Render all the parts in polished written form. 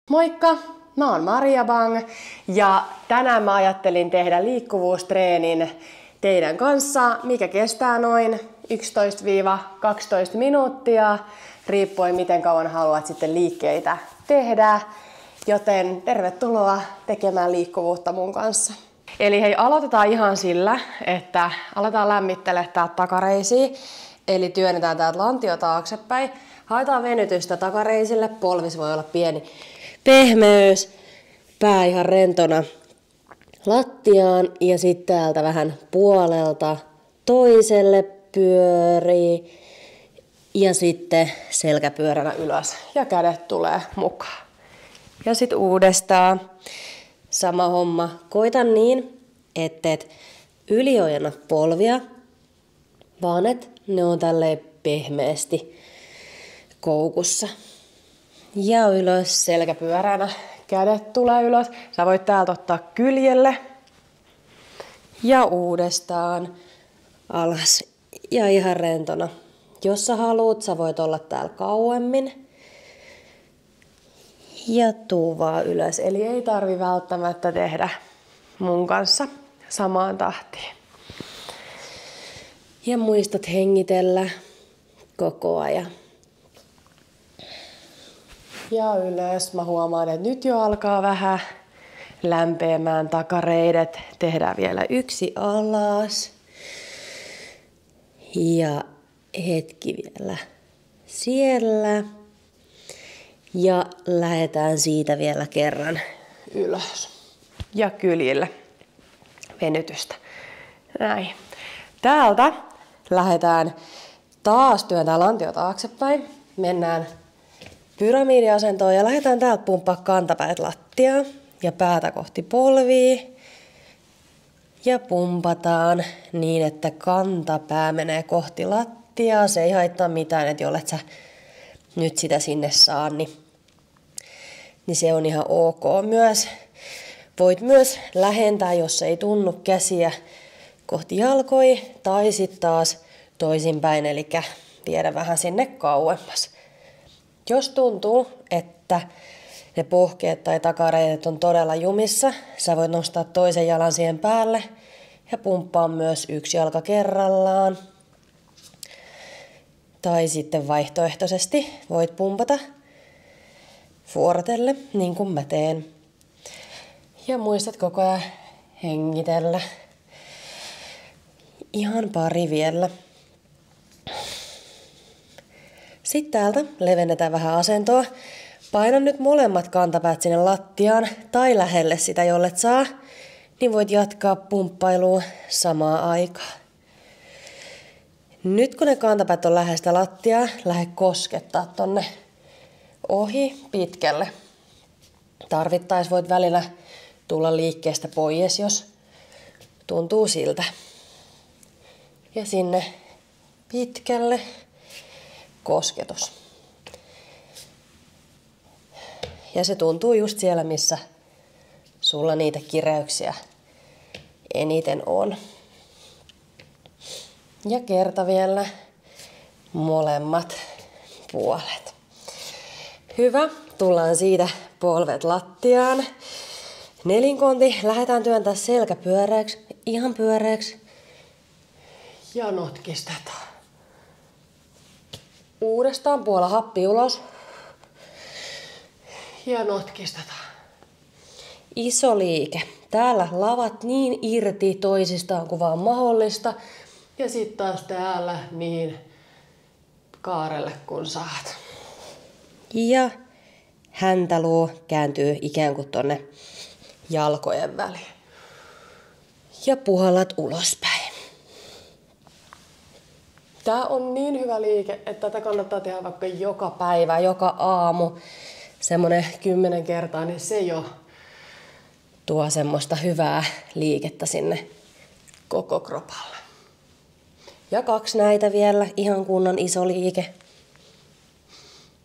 Moikka! Mä oon Maria Bang ja tänään mä ajattelin tehdä liikkuvuustreenin teidän kanssa, mikä kestää noin 11-12 minuuttia, riippuen miten kauan haluat sitten liikkeitä tehdä. Joten tervetuloa tekemään liikkuvuutta mun kanssa. Eli hei, aloitetaan ihan sillä, että aletaan lämmittelemään täältä takareisiä. Eli työnnetään täältä lantio taaksepäin. Haetaan venytystä takareisille, polvis voi olla pieni pehmeys, pää ihan rentona lattiaan ja sitten täältä vähän puolelta toiselle pyörii ja sitten selkäpyöränä ylös ja kädet tulee mukaan. Ja sitten uudestaan sama homma. Koita niin, etteet yliojenna polvia, vaan et ne on tälleen pehmeästi koukussa. Ja ylös selkäpyöränä. Kädet tulee ylös. Sä voit täältä ottaa kyljelle. Ja uudestaan alas. Ja ihan rentona. Jos sä haluut, sä voit olla täällä kauemmin. Ja tuu vaan ylös. Eli ei tarvi välttämättä tehdä mun kanssa samaan tahtiin. Ja muistat hengitellä koko ajan. Ja ylös. Mä huomaan, että nyt jo alkaa vähän lämpeämään takareidet. Tehdään vielä yksi alas. Ja hetki vielä siellä. Ja lähdetään siitä vielä kerran ylös. Ja kyljille venytystä. Näin. Täältä lähdetään taas työntää lantio taaksepäin. Mennään pyramidiasentoon ja lähdetään täältä pumppaa kantapäät lattiaa ja päätä kohti polvia. Ja pumpataan niin, että kantapää menee kohti lattiaa. Se ei haittaa mitään, että jollet sä nyt sitä sinne saa, niin se on ihan ok myös. Voit myös lähentää, jos ei tunnu käsiä kohti jalkoja tai sitten taas toisinpäin, eli viedä vähän sinne kauemmas. Jos tuntuu, että ne pohkeet tai takareidet on todella jumissa, sä voit nostaa toisen jalan siihen päälle ja pumppaa myös yksi jalka kerrallaan. Tai sitten vaihtoehtoisesti voit pumpata vuorotelle, niin kuin mä teen. Ja muistat koko ajan hengitellä. Ihan pari vielä. Sitten täältä levennetään vähän asentoa. Paina nyt molemmat kantapäät sinne lattiaan tai lähelle sitä, jollet saa. Niin voit jatkaa pumppailua samaa aikaa. Nyt kun ne kantapäät on lähellä sitä lattiaa, lähde koskettaa tonne ohi pitkälle. Tarvittais voit välillä tulla liikkeestä pois, jos tuntuu siltä. Ja sinne pitkälle kosketus. Ja se tuntuu just siellä, missä sulla niitä kireyksiä eniten on. Ja kerta vielä molemmat puolet. Hyvä. Tullaan siitä polvet lattiaan. Nelinkonti. Lähdetään työntää selkä pyöreäksi. Ihan pyöreäksi. Ja notkistetaan. Uudestaan puola happi ulos. Ja notkistetaan. Iso liike. Täällä lavat niin irti toisistaan kuin vaan mahdollista. Ja sitten taas täällä niin kaarelle kun saat. Ja häntäluu kääntyy ikään kuin tonne jalkojen väliin. Ja puhallat ulospäin. Tää on niin hyvä liike, että tätä kannattaa tehdä vaikka joka päivä, joka aamu. Semmonen 10 kertaa, niin se jo tuo semmoista hyvää liikettä sinne koko kropalle. Ja 2 näitä vielä, ihan kunnon iso liike.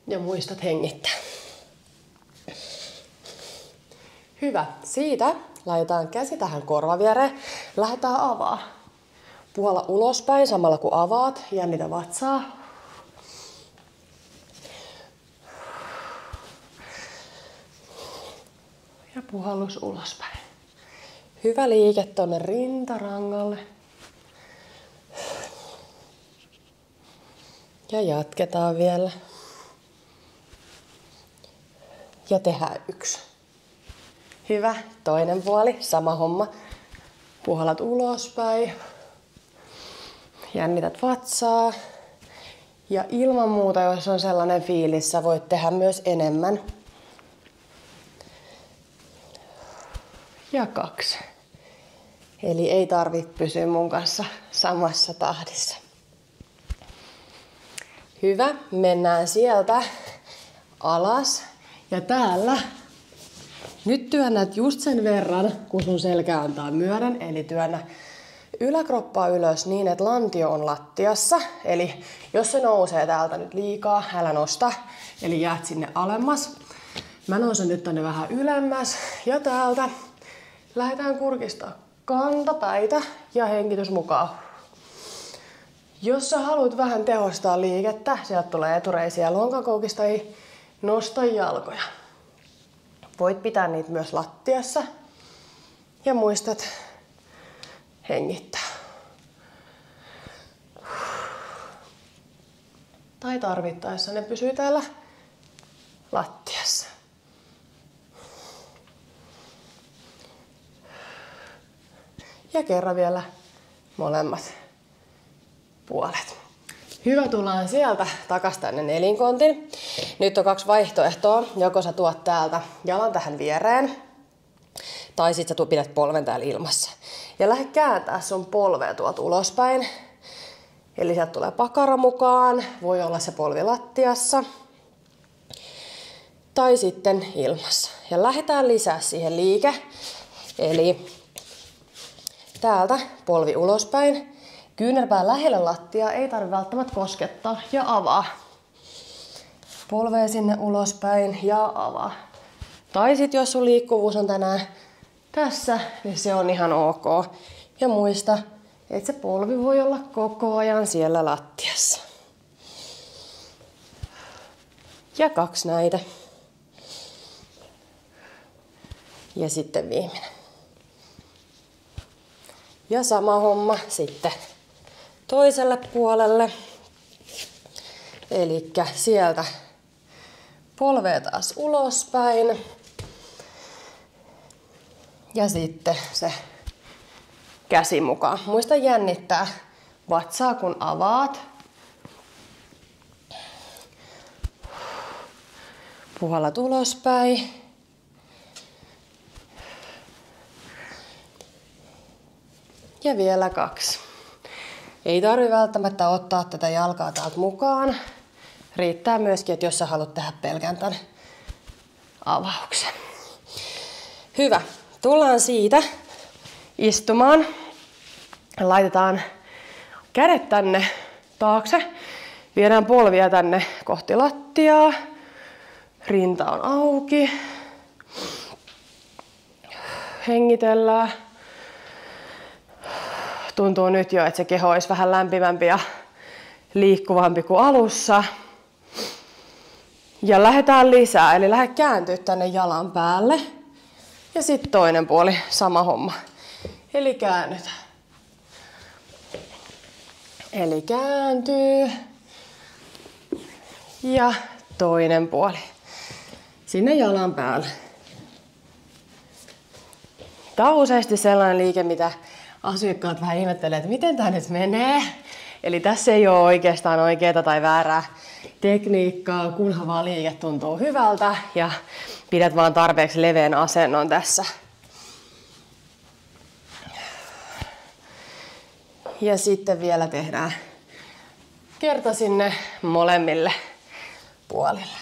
Ja muistat hengittää. Hyvä. Siitä laitetaan käsi tähän korvaviereen. Lähdetään avaa. Puola ulospäin samalla kun avaat. Jännitä vatsaa. puhallus ulospäin. Hyvä liike tonne rintarangalle. Ja jatketaan vielä. Ja tehdään 1. Hyvä. Toinen puoli. Sama homma. Puhallat ulospäin. Jännität vatsaa. Ja ilman muuta, jos on sellainen fiilis, sä voit tehdä myös enemmän. Ja 2. Eli ei tarvitse pysyä mun kanssa samassa tahdissa. Hyvä. Mennään sieltä alas. Ja täällä nyt työnnät just sen verran, kun sun selkä antaa myöden. Eli työnnä yläkroppaa ylös niin, että lantio on lattiassa. Eli jos se nousee täältä nyt liikaa, älä nosta. Eli jäät sinne alemmas. Mä nousen nyt tänne vähän ylemmäs. Ja täältä lähdetään kurkistaa kantapäitä ja hengitys mukaan. Jos sä haluat vähän tehostaa liikettä, sieltä tulee etureisiä ja lonkakoukista, ei nosta jalkoja. Voit pitää niitä myös lattiassa ja muistat hengittää. Tai tarvittaessa ne pysyy täällä lattiassa. Ja kerran vielä molemmat puolet. Hyvä, tullaan sieltä takas tänne nelinkontin. Nyt on 2 vaihtoehtoa. Joko sä tuot täältä jalan tähän viereen, tai sit sä pidät polven täällä ilmassa. Ja lähde kääntää sun polvea tuolta ulospäin. Eli sieltä tulee pakara mukaan. Voi olla se polvi lattiassa. Tai sitten ilmassa. Ja lähdetään lisää siihen liike. Eli täältä polvi ulospäin. Kyynärpää lähellä lattiaa, ei tarvitse välttämättä koskettaa ja avaa. Polvea sinne ulospäin ja avaa. Tai sit jos sun liikkuvuus on tänään tässä, niin se on ihan ok. Ja muista, että se polvi voi olla koko ajan siellä lattiassa. Ja 2 näitä. Ja sitten viimeinen. Ja sama homma sitten toiselle puolelle. Elikkä sieltä polvea taas ulospäin. Ja sitten se käsi mukaan. Muista jännittää vatsaa kun avaat. Puhallat ulospäin. Ja vielä 2. Ei tarvitse välttämättä ottaa tätä jalkaa täältä mukaan. Riittää myöskin, että jos sä haluat tehdä pelkän tämän avauksen. Hyvä. Tullaan siitä istumaan. Laitetaan kädet tänne taakse. Viedään polvia tänne kohti lattiaa. Rinta on auki. Hengitellään. Tuntuu nyt jo, että se keho olisi vähän lämpimämpi ja liikkuvampi kuin alussa. Ja lähdetään lisää, eli lähde kääntyä tänne jalan päälle. Ja sitten toinen puoli, sama homma. Eli käännytään. Eli kääntyy. Ja toinen puoli. Sinne jalan päälle. Tämä on useasti sellainen liike, mitä asiakkaat vähän ihmettelee, että miten tämä nyt menee. Eli tässä ei ole oikeastaan oikeaa tai väärää tekniikkaa, kunhan vaan liike tuntuu hyvältä ja pidät vaan tarpeeksi leveän asennon tässä. Ja sitten vielä tehdään kerta sinne molemmille puolille.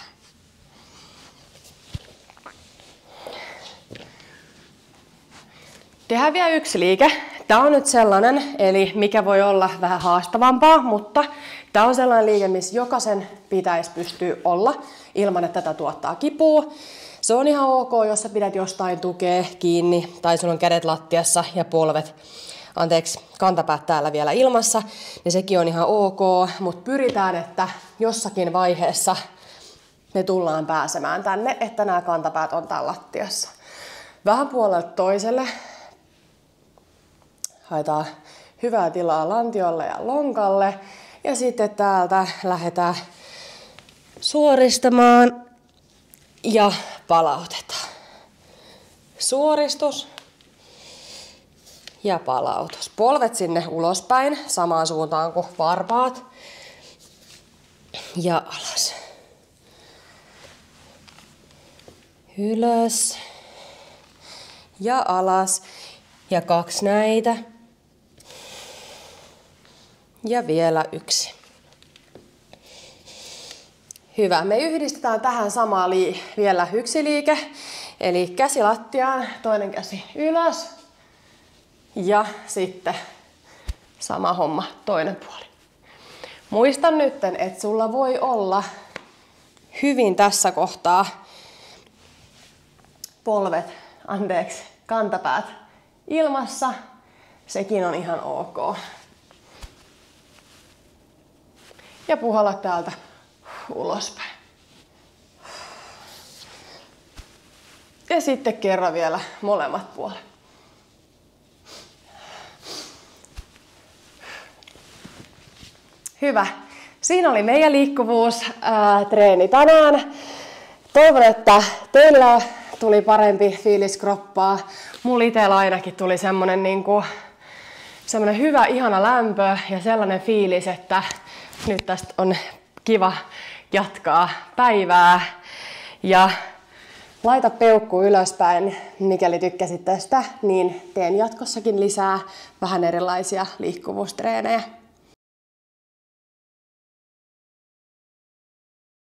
Tehdään vielä 1 liike. Tämä on nyt sellainen, eli mikä voi olla vähän haastavampaa, mutta tämä on sellainen liike, missä jokaisen pitäisi pystyä olla ilman, että tätä tuottaa kipua. Se on ihan ok, jos sä pidät jostain tukea kiinni tai sulla on kädet lattiassa ja kantapäät täällä vielä ilmassa, niin sekin on ihan ok, mutta pyritään, että jossakin vaiheessa me tullaan pääsemään tänne, että nämä kantapäät on täällä lattiassa. vähän puolelta toiselle. Haetaan hyvää tilaa lantiolle ja lonkalle. Ja sitten täältä lähdetään suoristamaan ja palautetaan. Suoristus ja palautus. Polvet sinne ulospäin, samaan suuntaan kuin varpaat. Ja alas. Ylös. Ja alas. Ja 2 näitä. Ja vielä 1. Hyvä. Me yhdistetään tähän samaan vielä 1 liike. Eli käsi lattiaan, toinen käsi ylös. Ja sitten sama homma, toinen puoli. Muista nyt, että sulla voi olla hyvin tässä kohtaa kantapäät ilmassa. Sekin on ihan ok. Ja puhalla täältä ulospäin. Ja sitten kerran vielä molemmat puolet. Hyvä. Siinä oli meidän liikkuvuustreeni tänään. Toivon, että teillä tuli parempi fiilis kroppaa. Mulla itsellä ainakin tuli semmonen hyvä, ihana lämpö ja sellainen fiilis, että nyt tästä on kiva jatkaa päivää. Ja laita peukku ylöspäin, mikäli tykkäsit tästä, niin teen jatkossakin lisää vähän erilaisia liikkuvuustreenejä.